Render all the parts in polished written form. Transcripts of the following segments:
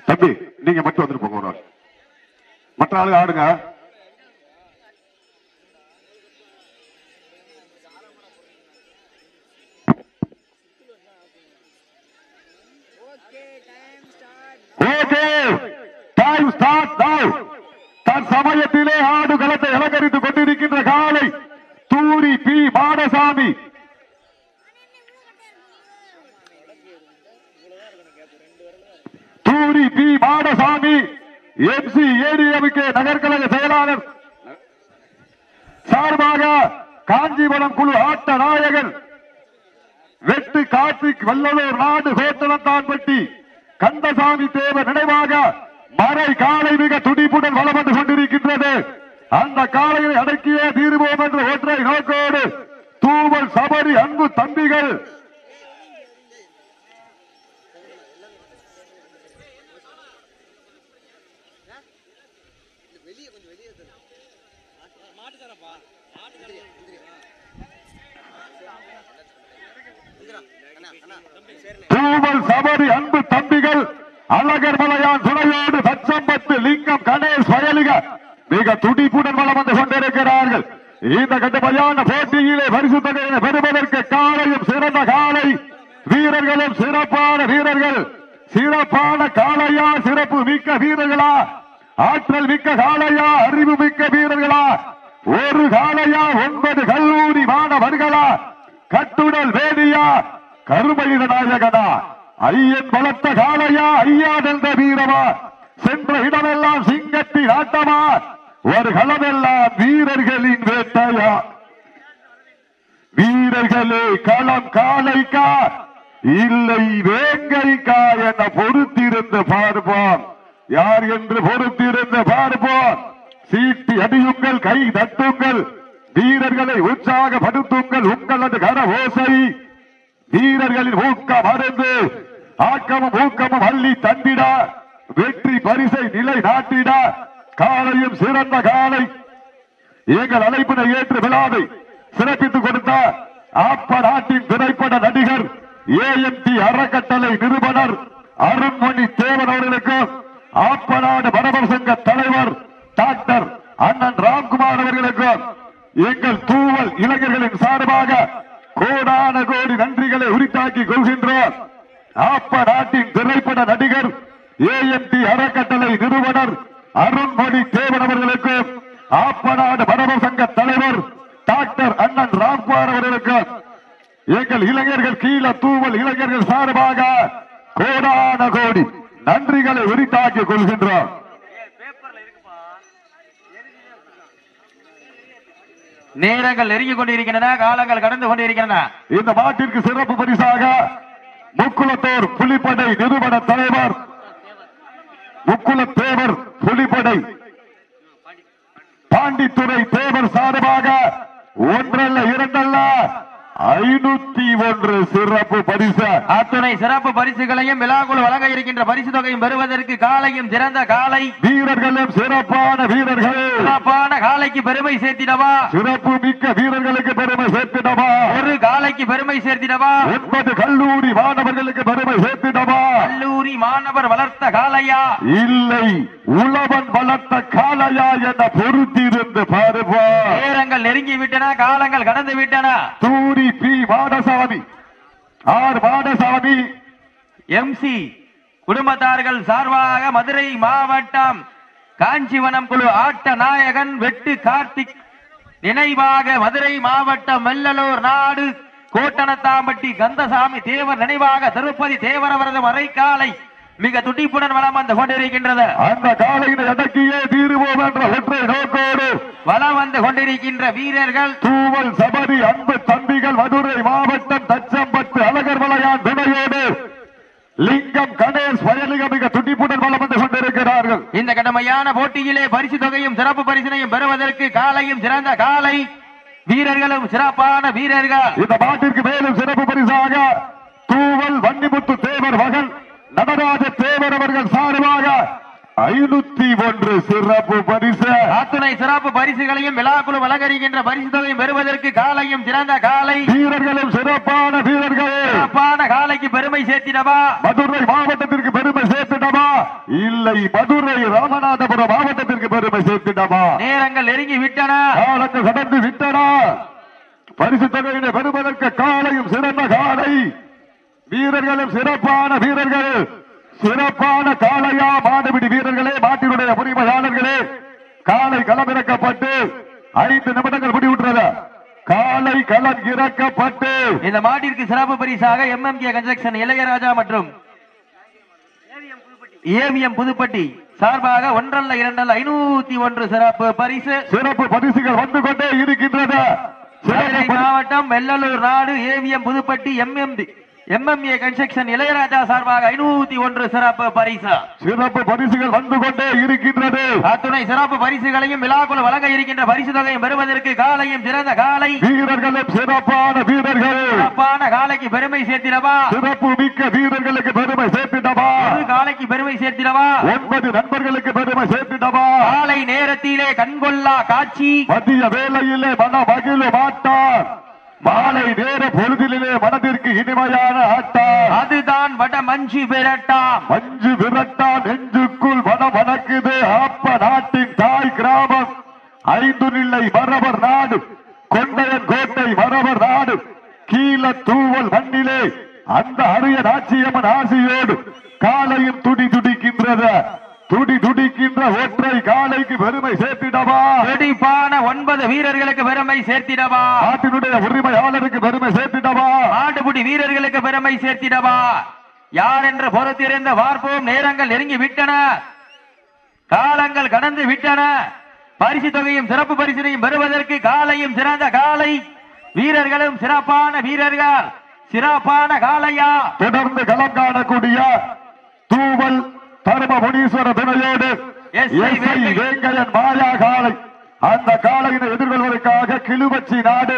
தம்பி நீங்க மட்டும் வந்துட்டு போங்க. ஒரு மற்ற ஆளுங்க ஆடுங்க. சமயத்திலே ஆடு களத்தை அலங்கரித்துக் கொண்டிருக்கின்ற காலை தூரி பி மாடசாமி. தூரி பி மாடசாமி எம்சி ஏடிஎம்கே நகர்கழக செயலாளர் சார்பாக காஞ்சிபுரம் குழு ஆட்ட நாயகன் வெட்டு கார்த்திக் வல்லலூர் நாடு சோத்தலத்தான்பட்டி கந்தசாமி தேவர் நினைவாக மறை காலை மிக துடிப்புடன் வலம் வந்து கொண்டிருக்கின்றது. அந்த காலையை அடக்கியே தீர்வோம் என்ற ஒற்றை நோக்கோடு தூவல் சபரி அன்பு தம்பிகள் தூவல் சபரி அன்பு தம்பிகள் அழகர் மலையான் துணையோடு தச்சம்பட்டு லிங்கம் கணேஷ் வயலிக மிக துடிப்புடன் வளம் வந்து கொண்டிருக்கிறார்கள். இந்த கடுமையான போட்டியிலே பரிசு தொகையை பெறுவதற்கு காலையும் சிறந்த காலை வீரர்களும் சிறப்பான வீரர்கள். சிறப்பான காலையா, சிறப்பு மிக்க வீரர்களா, ஆற்றல் மிக்க காலையா, அறிவு மிக்க வீரர்களா, ஒரு காலையா, 9 கல்லூரி மாணவர்களா, கட்டுடல் வேதியா, கருமையிட நாயகனா, ஐயன் வளர்த்த காலையா, ஐயா நெல்த வீரமா, சென்ற இடமெல்லாம் சிங்கத்தின் ஆட்டமா, ஒரு களமெல்லாம் வீரர்களின் வேட்டையா. வீரர்களே களம் காலைக்கா இல்லை வேங்கைக்கா என பொறுத்திருந்து பார்ப்போம். யார் என்று பொறுத்திருந்து பார்ப்போம். சீட்டி அடியுங்கள், கை தட்டுங்கள், வீரர்களை உற்சாகப்படுத்துங்கள். உங்களது கர ஓசை வீரர்களின் ஊக்கம் அருந்து ஆக்கமும் ஊக்கமும் அள்ளி தந்திட வெற்றி பரிசை நிலை நாட்டிட காலையும் சிறந்த காலை எங்கள் அழைப்பினை ஏற்று விழாவை சிறப்பித்துக் கொடுத்த ஆப்ப நாட்டின் திரைப்பட நடிகர் AMT அறக்கட்டளை நிறுவனர் அருண்மணி தேவன் அவர்களுக்கும் ஆப்பநாடு மரபர் சங்க தலைவர் டாக்டர் அண்ணன் ராம்குமார் அவர்களுக்கும் எங்கள் தூவல் இளைஞர்களின் சார்பாக கோடான கோடி நன்றிகளை உரித்தாக்கிக் கொள்கின்றோம். ஆப்ப நாட்டின் திரைப்பட நடிகர் AMT அறக்கட்டளை நிறுவனர் அருண்மணி தேவன் அவர்களுக்கும் ஆப்பநாடு மரபர் சங்க தலைவர் டாக்டர் அண்ணன் ராம்குமார் அவர்களுக்கும் எங்கள் இளைஞர்கள் கீழ தூவல் இளைஞர்கள் சார்பாக கோடான கோடி நன்றிகளை உரித்தாக்கிக் கொள்கின்றோம். நேரங்கள் நெருங்கிக் கொண்டிருக்கின்றன, காலங்கள் கடந்து கொண்டிருக்கின்றன. இந்த மாட்டிற்கு சிறப்பு பரிசாக முக்குளத்தோர் புலிப்படை நிறுவன தலைவர் முக்குளத்தேவர் புலிப்படை பாண்டித்துறை தேவர் சார்பாக ஒன்றல்ல இரண்டல்ல 501 சிறப்பு பரிசு. அத்துணை சிறப்பு பரிசுகளையும் விழாக்குழு வழங்க இருக்கின்ற பரிசு தொகையும் பெறுவதற்கு காலையும் சிறந்த காலை வீரர்களும் சிறப்பான வீரர்கள். சிறப்பான காலைக்கு பெருமை சேர்த்திடவா, சிறப்பு மிக்க வீரர்களுக்கு பெருமை சேர்த்திடவா, ஒரு காலைக்கு பெருமை சேர்த்திடவா, 9 கல்லூரி மாணவர்களுக்கு பெருமை சேர்த்திடவா. கல்லூரி மாணவர் வளர்த்த காலையா இல்லை உழவன் வளர்த்த காலையா என பொறுத்திருந்து பாருவா. நேரங்கள் நெருங்கி விட்டன, காலங்கள் கடந்து விட்டன. தூரி P Madasamy R Madasamy MC குடும்பத்தார்கள் சார்பாக மதுரை மாவட்டம் காஞ்சிவனம் குழு ஆட்ட நாயகன் வெட்டு கார்த்திக் நினைவாக மதுரை மாவட்டம் வெள்ளலூர் நாடு கோட்டனத்தாம்பட்டி கந்தசாமி தேவர் நினைவாக திருப்பதி தேவர் அவரது மறைக்காலை மிக துடிப்புடன் வளம் வந்து கொண்டிருக்கின்றது. அந்த காலையினை அடக்கியே தீருவோம் என்ற ஒற்றை நோக்கோடு வளம் வந்து கொண்டிருக்கின்ற வீரர்கள் தூவல் சபரி அன்பு தம்பிகள் மதுரை மாவட்டம் தச்சம்பட்டு அழகர் மலையான் துணையோடு லிங்கம் கணேஷ் வயலிக மிக துடிப்புடன் வளம் வந்து கொண்டிருக்கிறார்கள். இந்த கடுமையான போட்டியிலே பரிசு தொகையும் சிறப்பு பரிசினையும் பெறுவதற்கு காலையும் சிறந்த காலை வீரர்களும் சிறப்பான வீரர்கள். இந்த மாட்டிற்கு மேலும் சிறப்பு பரிசாக தூவல் வன்னிமுத்து தேவர் மகன் நடராஜ தேவர் அவர்கள் சார்பாக 501 சிறப்பு பரிசு. அத்துணை சிறப்பு பரிசுகளையும் விழாக்குழு வழங்கறிகின்ற பரிசு தொகையும் பெறுவதற்கு காலையும் சிறந்த காலை வீரர்களும் சிறப்பான வீரர்கள். சிறப்பான காலைக்கு பெருமை சேர்த்திடவா, மதுரை மாவட்டத்திற்கு பெருமை சேர்த்திட சேர்த்திடவா இல்லை மதுரை ராமநாதபுரம் மாவட்டத்திற்கு பெருமை சேர்த்திடவா? நேரங்கள் நெருங்கி விட்டன, காலங்கள் கடந்து விட்டன. பரிசு தொகையினை பெறுவதற்கு காலையும் சிறந்த காலை, வீரர்களும் சிறப்பான வீரர்கள், சிறப்பான காளையா மாடுபிடி வீரர்களே, மாட்டினுடைய உரிமையாளர்களே, காலை களமிறக்கப்பட்டு 5 நிமிடங்கள் முடிவுற்றது. காலை களம் இறக்கப்பட்டு இந்த மாட்டிற்கு சிறப்பு பரிசாக MMK கன்ஸ்ட்ரக்ஷன் இளையராஜா மற்றும் AVM புதுப்பட்டி சார்பாக 1 அல்ல 2 அல்ல 501 சிறப்பு பரிசுகள் வந்து கொண்டே இருக்கின்றது. மாவட்டம் வெள்ளலூர் நாடு AVM Puduppatti MMA construction Ilaiyaraaja சார்பாக 501 சிறப்பு பரிசுகள் வந்து கொண்டே இருக்கின்றது. அத்துணை சிறப்பு பரிசுகளையும் விழாக்குள் வழங்க இருக்கின்ற பரிசு தொகையும் பெறுவதற்கு காலையும் சிறந்த காலை, வீரர்களும் சிறப்பான வீரர்கள், சிறப்பான காலைக்கு பெருமை சேர்த்திடவா, சிறப்பு மிக்க வீரர்களுக்கு பெருமை சேர்த்திடவா, காலைக்கு பெருமை சேர்த்திடவா, 9 நண்பர்களுக்கு பெருமை சேர்த்திடவா. காலை நேரத்திலே கண்கொள்ளா காட்சி, மதிய வேளையிலே மன மகிழ மாட்டார், மாலை நேர பொழுதிலே மனதிற்கு இனிமையான ஆட்டம், அதுதான் வட மஞ்சு விரட்டாம். மஞ்சு விரட்டா நெஞ்சுக்குள் வன வணக்குது. ஆப்ப நாட்டின் தாய் கிராமம் 5 நிலை மரவர் நாடு, கொண்டையன் கோட்டை மரவர் நாடு, கீழ தூவல் மண்ணிலே அந்த அரிய நாச்சியம்மன் ஆசியோடு காலையும் துடிக்கின்றது. துடிக்கின்ற ஒற்றை காலைக்கு பெருமை சேர்த்திடவா, துடிப்பான 9 வீரர்களுக்கு பெருமை சேர்த்திடவா, நாட்டினுடைய உரிமையாளருக்கு பெருமை சேர்த்திடவா, ஆடுபுடி வீரர்களுக்கு பெருமை சேர்த்திடவா. யார் என்று பொறுத்திருந்த பார்ப்போம். நேரங்கள் நெருங்கி விட்டன, காலங்கள் கடந்து விட்டன. பரிசு தொகையும் சிறப்பு பரிசினையும் பெறுவதற்கு காலையும் சிறந்த காலை, வீரர்களும் சிறப்பான வீரர்கள், சிறப்பான காலையா. தொடர்ந்து களம் காணக்கூடிய தூவல் தர்ம முனீஸ்வர துணையோடு வேங்கையன் மாயா காலை, அந்த காலையினை எதிர்கொள்வதற்காக கிளுவச்சி நாடு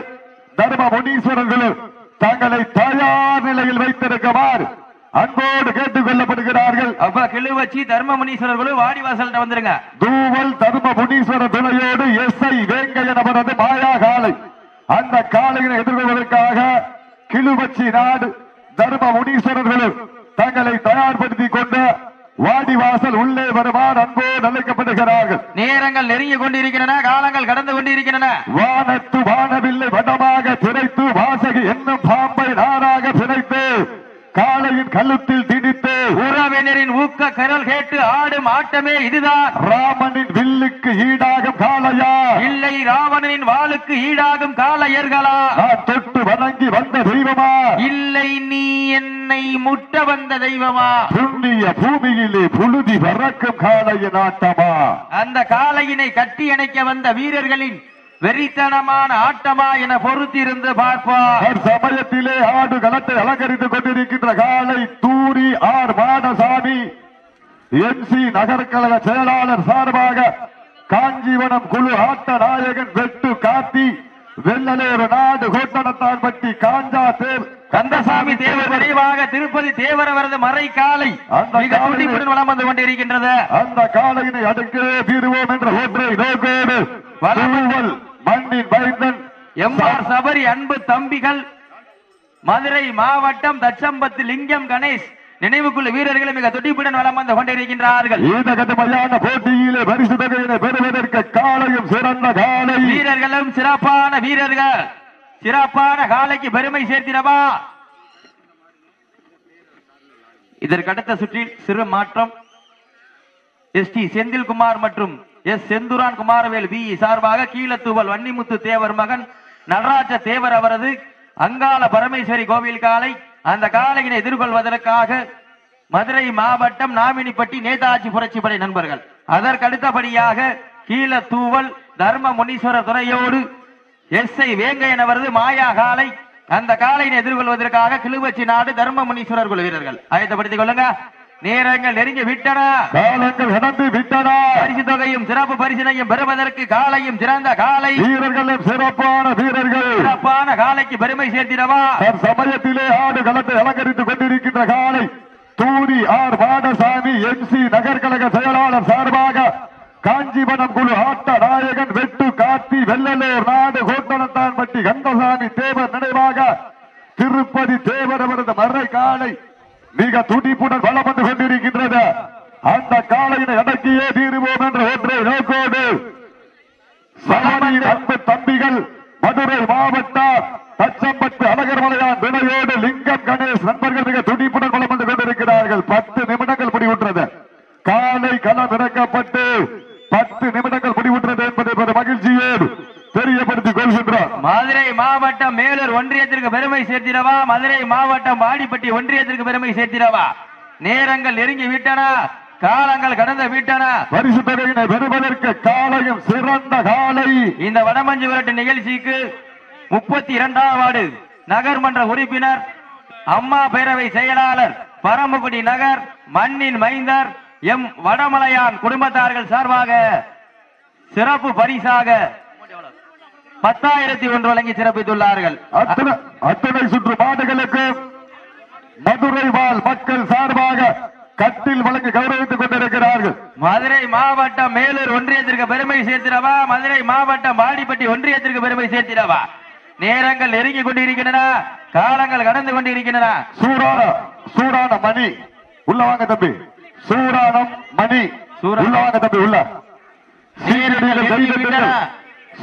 தர்ம முனீஸ்வரர்களும் தங்களை தயார் நிலையில் வைத்திருக்குமாறு அன்போடு கேட்டுக் கொள்ளப்படுகிறார்கள். அப்ப கிளுவச்சி தர்ம முனீஸ்வரர்களும் வாடிவாசல் வந்துருங்க. தூவல் தர்ம முனீஸ்வர துணையோடு வேங்கையன் அவரது மாயா காலை, அந்த காலையினை எதிர்கொள்வதற்காக கிளுவச்சி நாடு தர்ம முனீஸ்வரர்களும் தங்களை தயார்படுத்திக் கொண்டு வாடிவாசல் உள்ளே வருமாறு அன்போடு அழைக்கப்படுகிறார்கள். நேரங்கள் நெருங்கி கொண்டிருக்கின்றன, காலங்கள் கடந்து கொண்டிருக்கின்றன. வானத்து வானவில்லை வடமாக திரைத்து, வாசகி என்னும் பாம்பை நாராக திரைத்து, காளையின் கழுத்தில் திணித்து, உறவினரின் ஊக்க கரல் கேட்டு ஆடும் ஆட்டமே இதுதான். ராமனின் வில்லுக்கு ஈடாகும் காளையா, இல்லை ராவணனின் வாளுக்கு ஈடாகும் காளையர்களா? நான் தொட்டு வணங்கி வந்த தெய்வமா, இல்லை நீ என்னை முட்ட வந்த தெய்வமா? புண்ணிய பூமியிலே புழுதி பறக்கும் காளையின் ஆட்டமா, அந்த காளையினை கட்டி அணைக்க வந்த வீரர்களின் வெறித்தனமான ஆட்டமா என பொறுத்திருந்து பார்ப்பார். சமயத்திலே ஆடு களத்தை அலங்கரித்துக் கொண்டிருக்கின்ற காலை தூரி ஆர் மாடசாமி MC நகர்கழக செயலாளர் சார்பாக காஞ்சிவனம் குழு ஆட்ட நாயகன் வெட்டு காத்தி வெள்ளலூர் நாடு கோட்டனத்தான்பட்டி காஞ்சா தேவ் கந்தசாமி தேவர் நினைவாக திருப்பதி தேவரவரது மறை காலை வளம் வந்து கொண்டிருக்கின்றது. அந்த காலையினை அடுக்கவே தீருவோம் என்ற ஒற்றை நோக்கோடு வலுவல் மண்ணின் வைந்தன் MR சபரி அன்பு தம்பிகள் மதுரை மாவட்டம் தச்சம்பத்து லிங்கம் கணேஷ் நினைவுக்குள்ள வீரர்களை மிக துடிப்புடன் வளம் வந்து கொண்டிருக்கின்றார்கள். இந்த கடுமையான போட்டியிலே பரிசு தொகையினை பெறுவதற்கு காலையும் சிறந்த காலை, வீரர்களும் சிறப்பான வீரர்கள், சிறப்பான காலைக்கு பெருமை சேர்த்திடவா. இதற்கடுத்த சுற்றில் சிறு மாற்றம். ST செந்தில்குமார் மற்றும் S செந்துரான் குமாரவேல் BE சார்பாக கீழத்தூவல் வன்னிமுத்து தேவர் மகன் நடராஜ தேவர் அவரது அங்காள பரமேஸ்வரி கோவில் காலை, அந்த காலையினை எதிர்கொள்வதற்காக மதுரை மாவட்டம் நாமினிப்பட்டி நேதாஜி புரட்சிப்படை நண்பர்கள். அதற்கடுத்தபடியாக கீழத்தூவல் தர்ம முனீஸ்வரர் துணையோடு SI வேங்கையன் அவரது மாயா காலை, அந்த காலையினை எதிர்கொள்வதற்காக கிளுவச்சி நாடு தர்ம முனீஸ்வரர் குழு வீரர்கள். ஆயத்தப்படுத்திக் கொள்ளுங்க. நேரங்கள் நெருங்கி விட்டன, காலங்கள் கடந்து விட்டன. பரிசு தொகையும் சிறப்பு பரிசினையும் பெறுவதற்கு காலையும் சிறந்த காலை, வீரர்களும் சிறப்பான வீரர்கள், சிறப்பான காலைக்கு பெருமை சேர்த்திடவா. சமயத்திலே ஆடு களத்தை அலங்கரித்துக் கொண்டிருக்கின்ற காலை தூரி ஆர் மாடசாமி MC நகர்கழக செயலாளர் சார்பாக காஞ்சிபுரம் குழு ஆட்ட நாயகன் வெட்டு காத்தி வெள்ளலூர் நாடு கோட்டனத்தான்பட்டி கந்தசாமி தேவர் நினைவாக திருப்பதி தேவர் அவரது மறை காலை மிக துடிப்புடன் வளம் வந்து கொண்டிருக்கின்றது. அந்த காலையினை அடக்கியே தீருவோம் என்ற ஒற்றை நோக்கோடு சமணியின் அன்பு தம்பிகள் மதுரை மாவட்டம் தச்சம்பட்டு அழகர்மலையான் வினையோடு லிங்கம் கணேஷ் நண்பர்கள் மிக துடிப்புடன் வளம் வந்து கொண்டிருக்கிறார்கள். 10 நிமிடங்கள் முடிவுற்றது. காலை களம் இறக்கப்பட்டு 10 நிமிடங்கள் முடிவுற்றது என்பதை மகிழ்ச்சியோடு தெரியப்படுத்திக் கொள்கின்றோம். மதுரை மாவட்டம் மேலூர் ஒன்றியத்திற்கு பெருமை சேர்த்திடவா, மதுரை மாவட்டம் வாடிப்பட்டி ஒன்றியத்திற்கு பெருமை சேர்த்திடவா. நேரங்கள் நெருங்கி விட்டன, காலங்கள் கடந்து விட்டன. பரிசு தொகையினை பெறுவதற்கு காலையும் சிறந்த காலை. இந்த வடமஞ்சு விரட்டு நிகழ்ச்சிக்கு 32வது வார்டு நகர்மன்ற உறுப்பினர், அம்மா பேரவை செயலாளர், பரமக்குடி நகர் மண்ணின் மைந்தர் எம் வடமலையான் குடும்பத்தார்கள் சார்பாக சிறப்பு பரிசாக 10,001 வழங்கி சிறப்பித்துள்ளார்கள். அத்தனை சுற்று மாடுகளுக்கு மதுரை வாழ் மக்கள் சார்பாக கட்டில் வழங்கி கௌரவித்துக் கொண்டிருக்கிறார்கள். மதுரை மாவட்டம் மேலூர் ஒன்றியத்திற்கு பெருமை சேர்த்திடவா, மதுரை மாவட்டம் வாடிப்பட்டி ஒன்றியத்திற்கு பெருமை சேர்த்திடவா. நேரங்கள் நெருங்கி கொண்டிருக்கின்றன, காலங்கள் கடந்து கொண்டிருக்கின்றன. சூடான மணி உள்ள வாங்க தம்பி. சூடானம் மணி உள்ள வாங்க தம்பி. உள்ள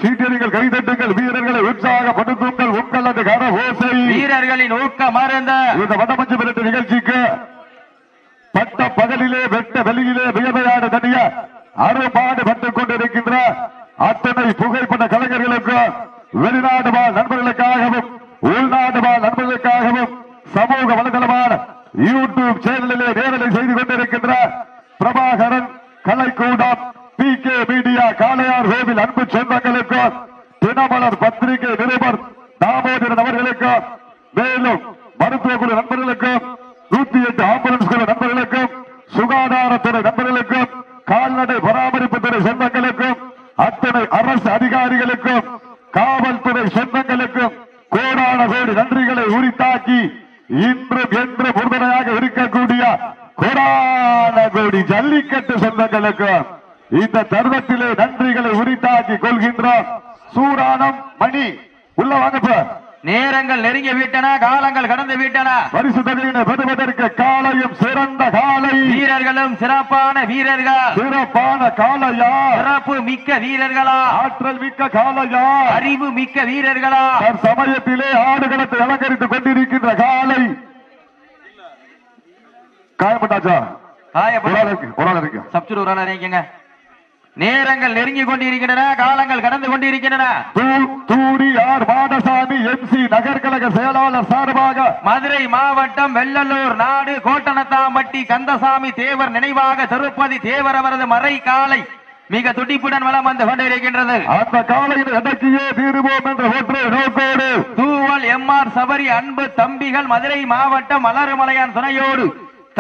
சீட்டடிகள் கைதட்டுங்கள், வீரர்களை உற்சாகப்படுத்துங்கள். உங்களது கர ஓசை வீரர்களின் ஊக்கம் மறந்த இந்த வடமஞ்சு விரட்டு நிகழ்ச்சிக்கு பட்ட பகலிலே வெட்ட வெளியிலே வியமையான தனிய அறுபாடு பட்டுக் கொண்டிருக்கின்ற அத்தனை புகைப்பட கலைஞர்களுக்கு, வெளிநாடு வாழ் நண்பர்களுக்காகவும் உள்நாடு வாழ் நண்பர்களுக்காகவும் சமூக வலைதளமான யூடியூப் சேனலிலே நேரலை செய்து கொண்டிருக்கின்ற பிரபாகரன் கலைக்கூடம், PK மீடியா, காளையார் கோவில் அன்பு சொந்தங்களுக்கு, தினமலர் பத்திரிகை நிருபர் தாமோதரன் அவர்களுக்கு, மேலும் மருத்துவ குழு நண்பர்களுக்கும், 108 ஆம்புலன்ஸ் குழு நண்பர்களுக்கும், சுகாதாரத்துறை நண்பர்களுக்கும், கால்நடை பராமரிப்பு துறை சொந்தங்களுக்கும், அத்தனை அரசு அதிகாரிகளுக்கும், காவல்துறை சொந்தங்களுக்கும் கோடான கோடி நன்றிகளை உரித்தாக்கி இன்றும் என்று உறுதுணையாக இருக்கக்கூடிய கோடான கோடி ஜல்லிக்கட்டு சொந்தங்களுக்கும் இந்த தருணத்திலே நன்றிகளை உரித்தாக்கி கொள்கின்றோம். சூடானம் மணி உள்ள வாங்க. நேரங்கள் நெருங்கி விட்டன, காலங்கள் கடந்து விட்டன. பரிசு தொகையினை பெறுவதற்கு காலையும் சிறந்த காலை, வீரர்களும் சிறப்பான வீரர்கள். சிறப்பான காலையா, சிறப்பு மிக்க வீரர்களா, ஆற்றல் மிக்க காலையா, அறிவு மிக்க வீரர்களா, சமயத்திலே ஆடுகளத்தை அலங்கரித்துக் கொண்டிருக்கின்ற காலை. காயப்பட்டாச்சா? காயப்பட்ட சப்சுடு ஒரு ஆள். நேரங்கள் நெருங்கி கொண்டிருக்கின்றன, காலங்கள் கடந்து கொண்டிருக்கின்றன. தூடியார் மாடசாமி MC நகர்கழக செயலாளர் சார்பாக மதுரை மாவட்டம் வெள்ளலூர் நாடு கோட்டனத்தாம்பட்டி கந்தசாமி தேவர் நினைவாக திருப்பதி தேவர் அவரது மறை காலை மிக துடிப்புடன் வளம் வந்து கொண்டிருக்கின்றது. அந்த காலையில் அடக்கியே தீருவோம் என்ற ஒற்றை நோக்கோடு தூவல் MR சபரி அன்பு தம்பிகள் மதுரை மாவட்டம் மலர்மலையான் துணையோடு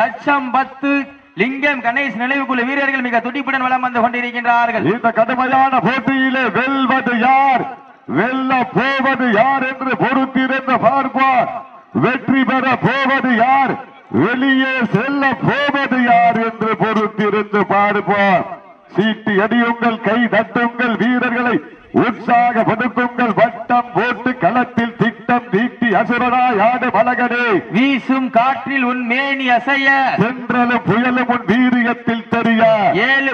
தச்சம்பத்து லிங்கம் கணேஷ் நினைவுக்குழு வீரர்கள் மிக துடிப்புடன் வளம் வந்து கொண்டிருக்கின்றார்கள். இந்த கடுமையான போட்டியிலே வெல்வது யார், வெல்ல போவது யார் என்று பொறுத்திருந்து பார்ப்பார். வெற்றி பெற போவது யார், வெளியே செல்ல போவது யார் என்று பொறுத்திருந்து பார்ப்பார். சீட்டி அடியுங்கள், கை தட்டுங்கள், வீரர்களை உற்சாகப்படுத்துங்கள். வட்டம் போட்டு களத்தில் திட்டம் தீட்டி அசுரனாய் ஆடு மலகனே. வீசும் காற்றில் உன் மேனி அசைய, சென்றலும் புயலும் உன் வீரியத்தில் தெரிய, 7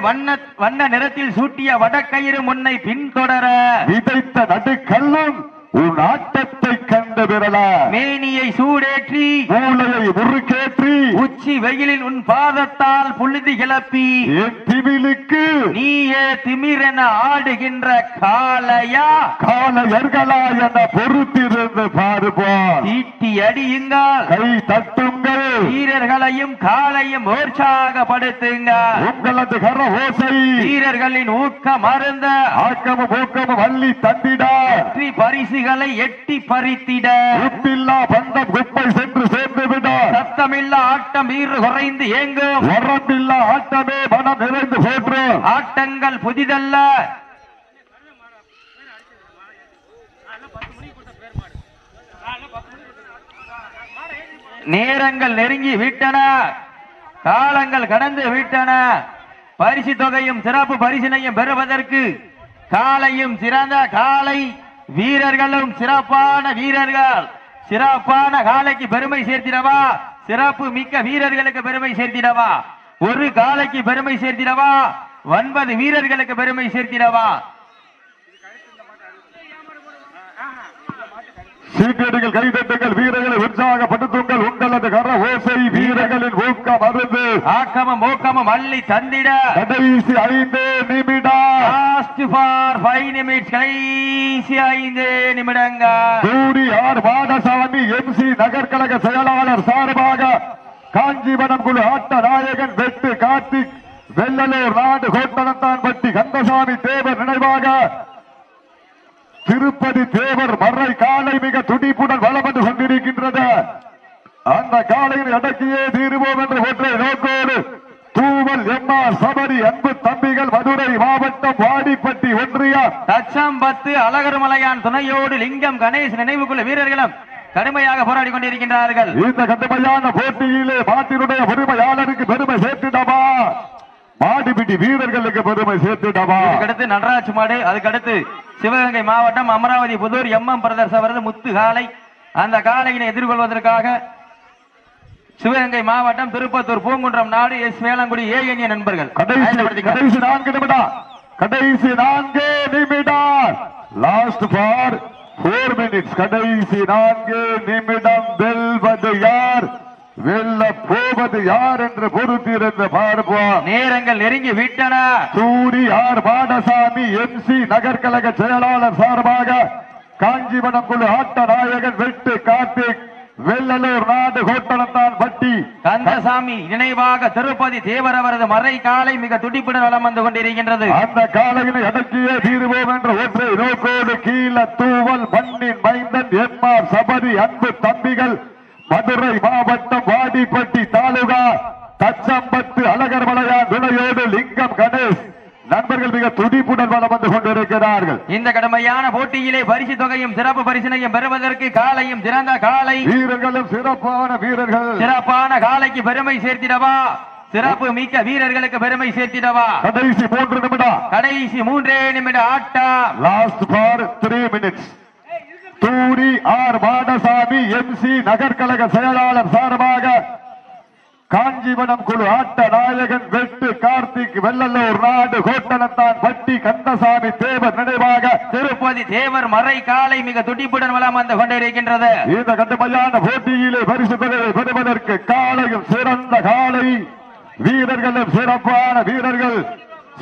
வண்ண நிறத்தில் சூட்டிய வடக்கயிறு முன்னை பின்தொடர, விதைத்த நடுக்கல்லும் உன் ஆட்டத்தை கண்டு விரல, மேனியை சூடேற்றி மூளையை முறுக்கேற்றி, உச்சி வெயிலில் உன் பாதத்தால் புழுதி கிளப்பி, என் திமிலுக்கு நீயே திமிரென ஆடுகின்ற காளையா, காளையர்களா என பொறுத்திருந்து பார்ப்போம். தீட்டி அடியுங்கள், கை தட்டுங்கள், வீரர்களையும் காளையும் உற்சாகப்படுத்துங்கள். உங்களது கர ஓசை வீரர்களின் ஊக்கம் அருந்த, ஆக்கமும் ஊக்கமும் வள்ளி தந்திட, வெற்றி பரிசுகளை எட்டி பறித்திட, உப்பில்லா பந்தம் குப்பை சென்று சேர்ந்து விட, சத்தமில்லா ஆட்டம் வீறு குறைந்து ஏங்கும், வரம்பில்லா ஆட்டமே மனம் நிறைந்து போற்றும். ஆட்டங்கள் புதிதல்ல, நேரங்கள் நெருங்கி விட்டன, காலங்கள் கடந்து விட்டன. பரிசு தொகையும் சிறப்பு பரிசினையும் பெறுவதற்கு காலையும் சிறந்த காலை, வீரர்களும் சிறப்பான வீரர்கள். சிறப்பான காலைக்கு பெருமை சேர்த்திடவா, சிறப்பு மிக்க வீரர்களுக்கு பெருமை சேர்த்திடவா? ஒரு காலைக்கு பெருமை சேர்த்திடவா? 9 வீரர்களுக்கு பெருமை சேர்த்திடவா? சீக்கிரங்கள் கைதட்டுங்கள், வீரர்களை உற்சாகப்படுத்துங்கள். உங்களது கர ஓசை வீரர்களின் ஊக்கம் மருந்து ஆக்கமும் ஊக்கமும் அள்ளி தந்திட கடைசி 5 நிமிடம். Last for 5 minutes. கடைசி 5 நிமிடங்கள். தூரி ஆர் மாடசாமி எம்சி நகர்கழக செயலாளர் சார்பாக காஞ்சிபுரம் குழு ஆட்ட நாயகன் வெட்டு கார்த்திக் வெள்ளலூர் நாடு கோட்டனத்தான்பட்டி கந்தசாமி தேவர் நினைவாக திருப்பதி தேவர் மறை காலை மிக துடிப்புடன் வலம் வந்து கொண்டிருக்கின்றது. அந்த காலையில் அடக்கியே தீருவோம் என்ற ஒற்றை நோக்கோடு தூவல் எம்ஆர் சபரி அன்பு தம்பிகள் மதுரை மாவட்டம் வாடிப்பட்டி ஒன்றியம் தச்சம் 10 அழகர்மலையான் துணையோடு லிங்கம் கணேஷ் நினைவுக்குள்ள வீரர்களும் கடுமையாக போராடி கொண்டிருக்கின்றார்கள். இந்த கடுமையான போட்டியிலே மாட்டினுடைய உரிமையாளருக்கு பெருமை சேர்த்துடவா, மாடிபிடி வீரர்களுக்கு பெருமை சேர்த்துடவா. அடுத்து நடராஜ் மாடு, அதுக்கடுத்து சிவகங்கை மாவட்டம் அமராவதி புதூர் எம்எம் பிரதர்ஸ் அவரது முத்து காலை. அந்த காலையினை எதிர்கொள்வதற்காக சிவகங்கை மாவட்டம் திருப்பத்தூர் பூங்குன்றம் நாடு எஸ் வேளங்குடி ஏஎன்ஏ நண்பர்கள். கடைசி 4 நிமிடம், கடைசி 4 நிமிடம். Last for 4 minutes. கடைசி 4 நிமிடம். வெல்வது யார், வெல்ல போவது யார் என்று பொறுத்திருந்து பார்ப்போம். நேரங்கள் நெருங்கி விட்டன. சூரி ஆர் மாடசாமி எம்சி நகர்கழக செயலாளர் சார்பாக காஞ்சிபுரம் குழு ஆட்ட நாயகன் வெட்டு கார்த்திக் வெள்ளலூர் நாடு கோட்டனத்தான் பட்டி கந்தசாமி நினைவாக திருப்பதி தேவர் அவரது மறை காலை மிக துடிப்புடன் வலம் வந்து கொண்டிருக்கின்றது. அந்த காலையினை அடக்கியே தீருவோம் என்ற ஒற்றை நோக்கோடு கீழ தூவல் மண்ணின் மைந்தன் எம்ஆர் சபரி அன்பு தம்பிகள் மதுரை மாவட்டம் வாடிப்பட்டி தாலுகா தச்சம்பத்து அழகர்மலையான் துணையோடு லிங்கம் கணேஷ் நண்பர்கள் மிக துடிப்புடன் வலம் வந்து கொண்டிருக்கிறார்கள். இந்த கடுமையான போட்டியிலே பரிசு தொகையும் சிறப்பு பரிசினையும் பெறுவதற்கு காலையும் சிறந்த காலை வீரர்களும் சிறப்பான வீரர்கள். சிறப்பான காலைக்கு பெருமை சேர்த்திடவா, சிறப்பு மிக்க வீரர்களுக்கு பெருமை சேர்த்திடவா. கடைசி 3 நிமிடம். கடைசி 3 நிமிட ஆட்டம். Last for 3 minutes. தூரி ஆர் மாடசாமி எம்சி நகர்கழக செயலாளர் சார்பாக காஞ்சிபுரம் குழு ஆட்ட நாயகன் வெட்டு கார்த்திக் வெள்ளலூர் நாடு கோட்டனத்தான் பட்டி கந்தசாமி தேவர் நினைவாக திருப்பதி தேவர் மறை காலை மிக துடிப்புடன் வலம் வந்து கொண்டிருக்கின்றது. இந்த கடுமையான போட்டியிலே பரிசு தொகையை பெறுவதற்கு காலையும் சிறந்த காலை, வீரர்களும் சிறப்பான வீரர்கள்.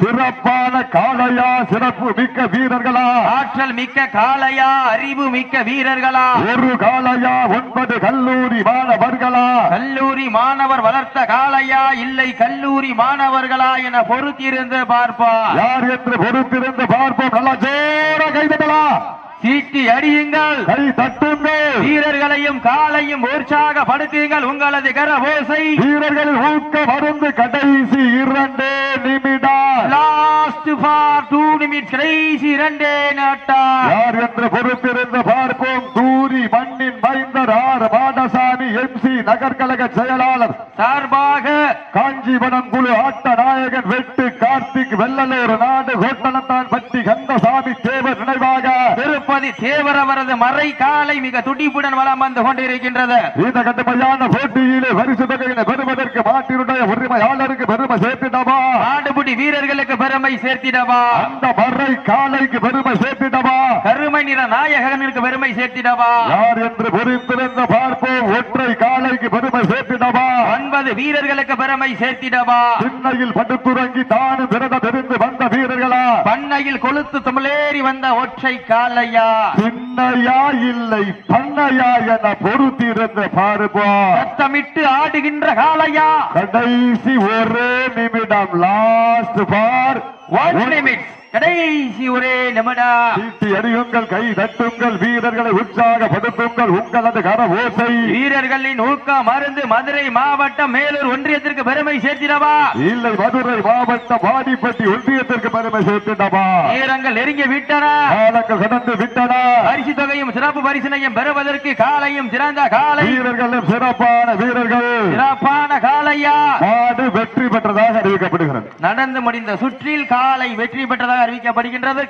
சிறப்பான காளையா, சிறப்பு மிக்க வீரர்களா, ஆற்றல் மிக்க காளையா, அறிவு மிக்க வீரர்களா, ஒரு காளையா 9 கல்லூரி மாணவர்களா, கல்லூரி மாணவர் வளர்த்த காளையா, இல்லை கல்லூரி மாணவர்களா என பொறுத்திருந்து பார்ப்போம். யார் என்று பொறுத்திருந்து பார்ப்போம். நல்லா ஜோர கைதட்டலாம், சீட்டி அடியுங்கள், கை தட்டுங்கள், வீரர்களையும் காலையும் உற்சாகப்படுத்துங்கள். உங்களது கரவோசை வீரர்களின் ஊக்க மருந்து. கடைசி 2 நிமிடம். Last for 2 minutes. கடைசி 2 நிமிடம். யார் என்று பொறுத்திருந்து பார்ப்போம். தூரி மண்ணின் மைந்தர் ஆர் மாடசாமி எம்சி நகர்கழக செயலாளர் சார்பாக காஞ்சிபுரம் குழு ஆட்ட நாயகன் வெட்டு கார்த்திக் வெள்ளலூர் நாடு கோட்டனத்தான் பட்டி கந்தசாமி தேவர் நினைவாக திருப்பதி தேவர் அவரது மறை காலை மிக துடிப்புடன் வலம் வந்து கொண்டிருக்கின்றது. இந்த கடுமையான போட்டியிலே பரிசு தொகையினை பெறுவதற்கு மாட்டினுடைய உரிமையாளருக்கு பெருமை சேர்த்திடவா, ஆடுபுடி வீரர்களுக்கு பெருமை சேர்த்திடவா, அந்த மறை காலைக்கு பெருமை சேர்த்திடவா, கருமை நிற நாயகனுக்கு பெருமை சேர்த்திடவா. யார் என்று பொறுத்திருந்து பார்ப்போம். ஒற்றை காலைக்கு பெருமை சேர்த்திடவா, 9 வீரர்களுக்கு பெருமை சேர்த்திடவா. சின்னையில் படுத்துறங்கி தானும் விரதம் தெரிந்து வந்த வீரர்களா, பண்ணையில் கொளுத்து தமிழேறி வந்த ஒற்றை காலையா, சின்னையா இல்லை பண்ணையா என பொறுத்திருந்து பார்ப்போம். சத்தமிட்டு ஆடுகின்ற காலையா. கடைசி 1 நிமிடம். Last for 1 நிமிட். கடைசி 1 நிமிடம். சீட்டி அடியுங்கள், கை தட்டுங்கள், வீரர்களை உற்சாகப்படுத்துங்கள். உங்களது கர ஓசை வீரர்களின் ஊக்கம் மருந்து. மதுரை மாவட்டம் மேலூர் ஒன்றியத்திற்கு பெருமை சேர்த்திடவா, இல்லை மதுரை மாவட்டம் வாடிப்பட்டி ஒன்றியத்திற்கு பெருமை சேர்த்திடவா. நேரங்கள் நெருங்கி விட்டன, காலங்கள் கடந்து விட்டன. பரிசு தொகையும் சிறப்பு பரிசினையும் பெறுவதற்கு காலையும் சிறந்த காலை, வீரர்களும் சிறப்பான வீரர்கள், சிறப்பான காலையா. மாடு வெற்றி பெற்றதாக அறிவிக்கப்படுகிறது. நடந்து முடிந்த சுற்றில் காலை வெற்றி பெற்றதாக அறிவிக்கப்படுகின்றது.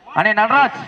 அண்ணே நடராஜ்